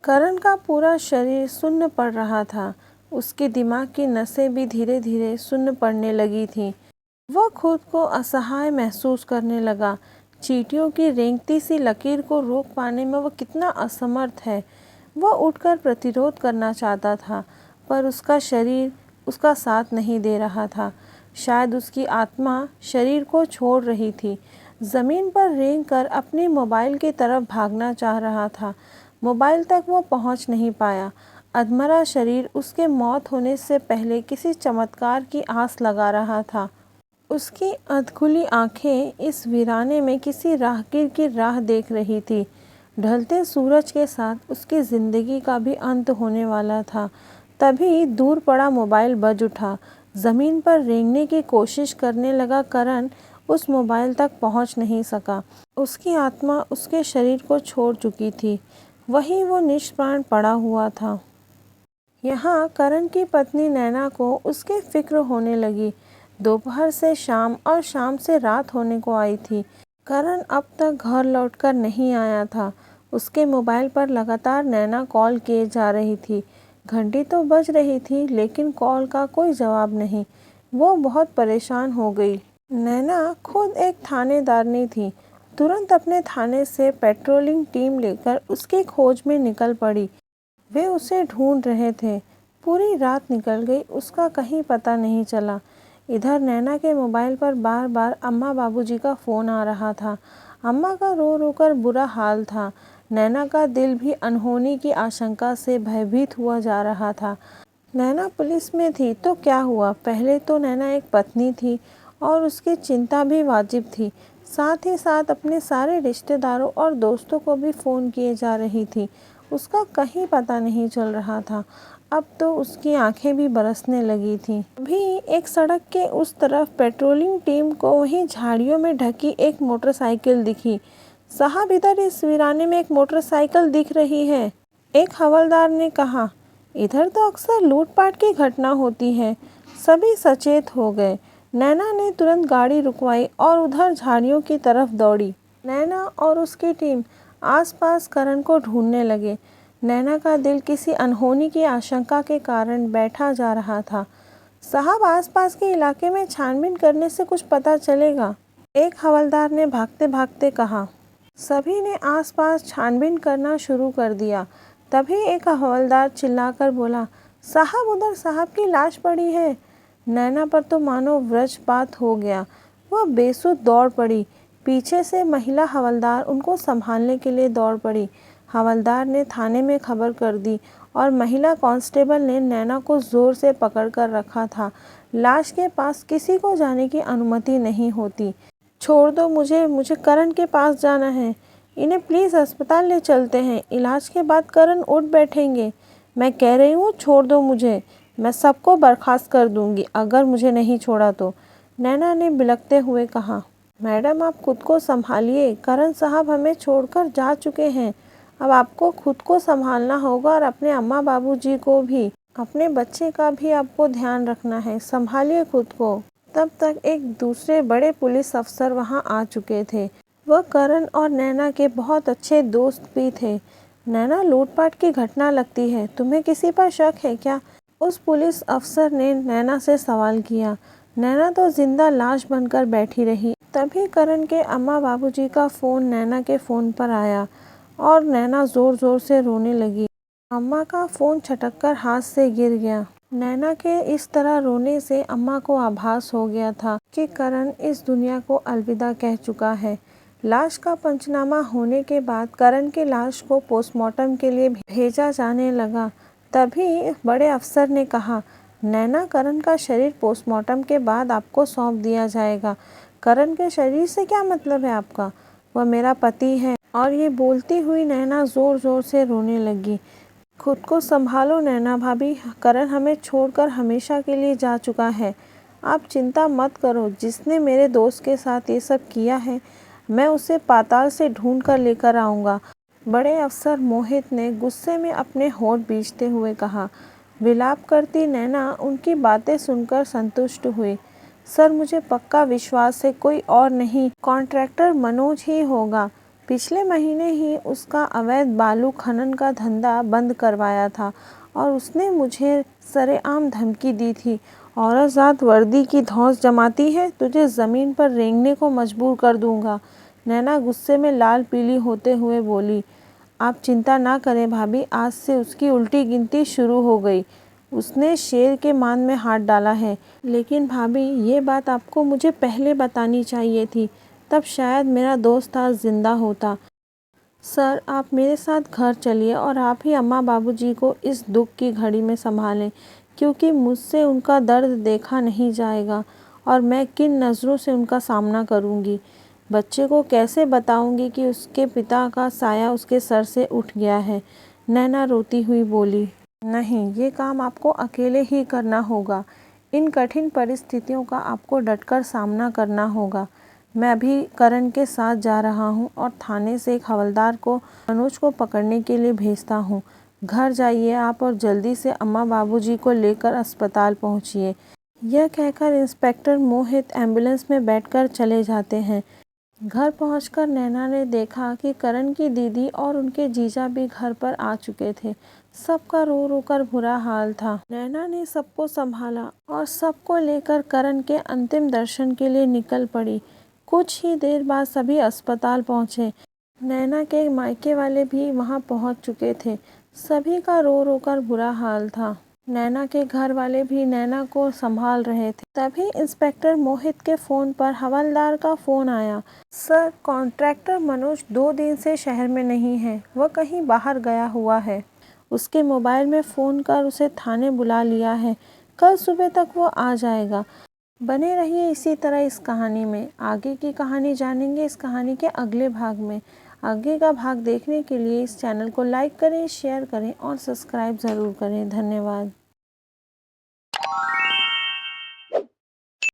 करण का पूरा शरीर सुन्न पड़ रहा था। उसके दिमाग की नसें भी धीरे धीरे सुन्न पड़ने लगी थीं। वह खुद को असहाय महसूस करने लगा। चींटियों की रेंगती सी लकीर को रोक पाने में वह कितना असमर्थ है। वह उठकर प्रतिरोध करना चाहता था, पर उसका शरीर उसका साथ नहीं दे रहा था। शायद उसकी आत्मा शरीर को छोड़ रही थी। ज़मीन पर रेंगकर अपने मोबाइल की तरफ भागना चाह रहा था। मोबाइल तक वो पहुंच नहीं पाया। अधमरा शरीर उसके मौत होने से पहले किसी चमत्कार की आस लगा रहा था। उसकी अधखुली आंखें इस वीराने में किसी राहगीर की राह देख रही थी। ढलते सूरज के साथ उसकी जिंदगी का भी अंत होने वाला था। तभी दूर पड़ा मोबाइल बज उठा। ज़मीन पर रेंगने की कोशिश करने लगा करण उस मोबाइल तक पहुंच नहीं सका। उसकी आत्मा उसके शरीर को छोड़ चुकी थी। वहीं वो निष्प्राण पड़ा हुआ था। यहाँ करण की पत्नी नैना को उसकी फिक्र होने लगी। दोपहर से शाम और शाम से रात होने को आई थी। करण अब तक घर लौटकर नहीं आया था। उसके मोबाइल पर लगातार नैना कॉल किए जा रही थी। घंटी तो बज रही थी, लेकिन कॉल का कोई जवाब नहीं। वो बहुत परेशान हो गई। नैना खुद एक थानेदारनी थी। तुरंत अपने थाने से पेट्रोलिंग टीम लेकर उसकी खोज में निकल पड़ी। वे उसे ढूंढ रहे थे। पूरी रात निकल गई, उसका कहीं पता नहीं चला। इधर नैना के मोबाइल पर बार बार अम्मा बाबूजी का फ़ोन आ रहा था। अम्मा का रो रो कर बुरा हाल था। नैना का दिल भी अनहोनी की आशंका से भयभीत हुआ जा रहा था। नैना पुलिस में थी तो क्या हुआ, पहले तो नैना एक पत्नी थी और उसकी चिंता भी वाजिब थी। साथ ही साथ अपने सारे रिश्तेदारों और दोस्तों को भी फ़ोन किए जा रही थी। उसका कहीं पता नहीं चल रहा था। अब तो उसकी आंखें भी बरसने लगी थीं। अभी एक सड़क के उस तरफ पेट्रोलिंग टीम को वहीं झाड़ियों में ढकी एक मोटरसाइकिल दिखी। साहब, इधर इस वीराने में एक मोटरसाइकिल दिख रही है, एक हवलदार ने कहा। इधर तो अक्सर लूटपाट की घटना होती है। सभी सचेत हो गए। नैना ने तुरंत गाड़ी रुकवाई और उधर झाड़ियों की तरफ दौड़ी। नैना और उसकी टीम आसपास करण को ढूंढने लगे। नैना का दिल किसी अनहोनी की आशंका के कारण बैठा जा रहा था। साहब, आसपास के इलाके में छानबीन करने से कुछ पता चलेगा, एक हवलदार ने भागते भागते कहा। सभी ने आसपास छानबीन करना शुरू कर दिया। तभी एक हवलदार चिल्लाकर बोला, साहब, उधर साहब की लाश पड़ी है। नैना पर तो मानो वज्रपात हो गया। वह बेसुध दौड़ पड़ी। पीछे से महिला हवलदार उनको संभालने के लिए दौड़ पड़ी। हवलदार ने थाने में खबर कर दी और महिला कांस्टेबल ने नैना को जोर से पकड़कर रखा था। लाश के पास किसी को जाने की अनुमति नहीं होती। छोड़ दो मुझे, मुझे करण के पास जाना है। इन्हें प्लीज़ अस्पताल ले चलते हैं, इलाज के बाद करण उठ बैठेंगे। मैं कह रही हूँ, छोड़ दो मुझे, मैं सबको बर्खास्त कर दूंगी अगर मुझे नहीं छोड़ा तो, नैना ने बिलखते हुए कहा। मैडम, आप खुद को संभालिए। करण साहब हमें छोड़कर जा चुके हैं। अब आपको खुद को संभालना होगा और अपने अम्मा बाबूजी को भी। अपने बच्चे का भी आपको ध्यान रखना है। संभालिए खुद को। तब तक एक दूसरे बड़े पुलिस अफसर वहां आ चुके थे। वह करण और नैना के बहुत अच्छे दोस्त भी थे। नैना, लूटपाट की घटना लगती है, तुम्हें किसी पर शक है क्या? उस पुलिस अफसर ने नैना से सवाल किया। नैना तो जिंदा लाश बनकर बैठी रही। तभी करण के अम्मा बाबूजी का फ़ोन नैना के फ़ोन पर आया और नैना ज़ोर ज़ोर से रोने लगी। अम्मा का फ़ोन छटककर हाथ से गिर गया। नैना के इस तरह रोने से अम्मा को आभास हो गया था कि करण इस दुनिया को अलविदा कह चुका है। लाश का पंचनामा होने के बाद करण की लाश को पोस्टमार्टम के लिए भेजा जाने लगा। तभी बड़े अफसर ने कहा, नैना, करण का शरीर पोस्टमार्टम के बाद आपको सौंप दिया जाएगा। करण के शरीर से क्या मतलब है आपका? वह मेरा पति है। और ये बोलती हुई नैना ज़ोर ज़ोर से रोने लगी। खुद को संभालो नैना भाभी, करण हमें छोड़कर हमेशा के लिए जा चुका है। आप चिंता मत करो। जिसने मेरे दोस्त के साथ ये सब किया है, मैं उसे पाताल से ढूंढ कर लेकर आऊँगा। बड़े अफसर मोहित ने गुस्से में अपने होंठ बींचते हुए कहा। विलाप करती नैना उनकी बातें सुनकर संतुष्ट हुई। सर, मुझे पक्का विश्वास है कोई और नहीं, कॉन्ट्रैक्टर मनोज ही होगा। पिछले महीने ही उसका अवैध बालू खनन का धंधा बंद करवाया था और उसने मुझे सरेआम धमकी दी थी, औरत वर्दी की धौंस जमाती है, तुझे ज़मीन पर रेंगने को मजबूर कर दूंगा। नैना गुस्से में लाल पीली होते हुए बोली, आप चिंता ना करें भाभी, आज से उसकी उल्टी गिनती शुरू हो गई। उसने शेर के मान में हाथ डाला है। लेकिन भाभी, ये बात आपको मुझे पहले बतानी चाहिए थी, तब शायद मेरा दोस्त आज जिंदा होता। सर, आप मेरे साथ घर चलिए और आप ही अम्मा बाबूजी को इस दुख की घड़ी में संभालें, क्योंकि मुझसे उनका दर्द देखा नहीं जाएगा और मैं किन नज़रों से उनका सामना करूंगी। बच्चे को कैसे बताऊंगी कि उसके पिता का साया उसके सर से उठ गया है। नैना रोती हुई बोली, नहीं, ये काम आपको अकेले ही करना होगा। इन कठिन परिस्थितियों का आपको डटकर सामना करना होगा। मैं अभी करण के साथ जा रहा हूँ और थाने से एक हवलदार को मनोज को पकड़ने के लिए भेजता हूँ। घर जाइए आप और जल्दी से अम्मा बाबूजी को लेकर अस्पताल पहुँचिए। यह कहकर इंस्पेक्टर मोहित एम्बुलेंस में बैठकर चले जाते हैं। घर पहुंचकर नैना ने देखा कि करण की दीदी और उनके जीजा भी घर पर आ चुके थे। सबका रो रो कर बुरा हाल था। नैना ने सबको संभाला और सबको लेकर करण के अंतिम दर्शन के लिए निकल पड़ी। कुछ ही देर बाद सभी अस्पताल पहुंचे। नैना के मायके वाले भी वहां पहुंच चुके थे। सभी का रो रो कर बुरा हाल था। नैना के घर वाले भी नैना को संभाल रहे थे। तभी इंस्पेक्टर मोहित के फ़ोन पर हवलदार का फ़ोन आया। सर, कॉन्ट्रैक्टर मनोज 2 दिन से शहर में नहीं है, वह कहीं बाहर गया हुआ है। उसके मोबाइल में फ़ोन कर उसे थाने बुला लिया है। कल सुबह तक वो आ जाएगा। बने रहिए इसी तरह इस कहानी में। आगे की कहानी जानेंगे इस कहानी के अगले भाग में। आगे का भाग देखने के लिए इस चैनल को लाइक करें, शेयर करें और सब्सक्राइब ज़रूर करें। धन्यवाद।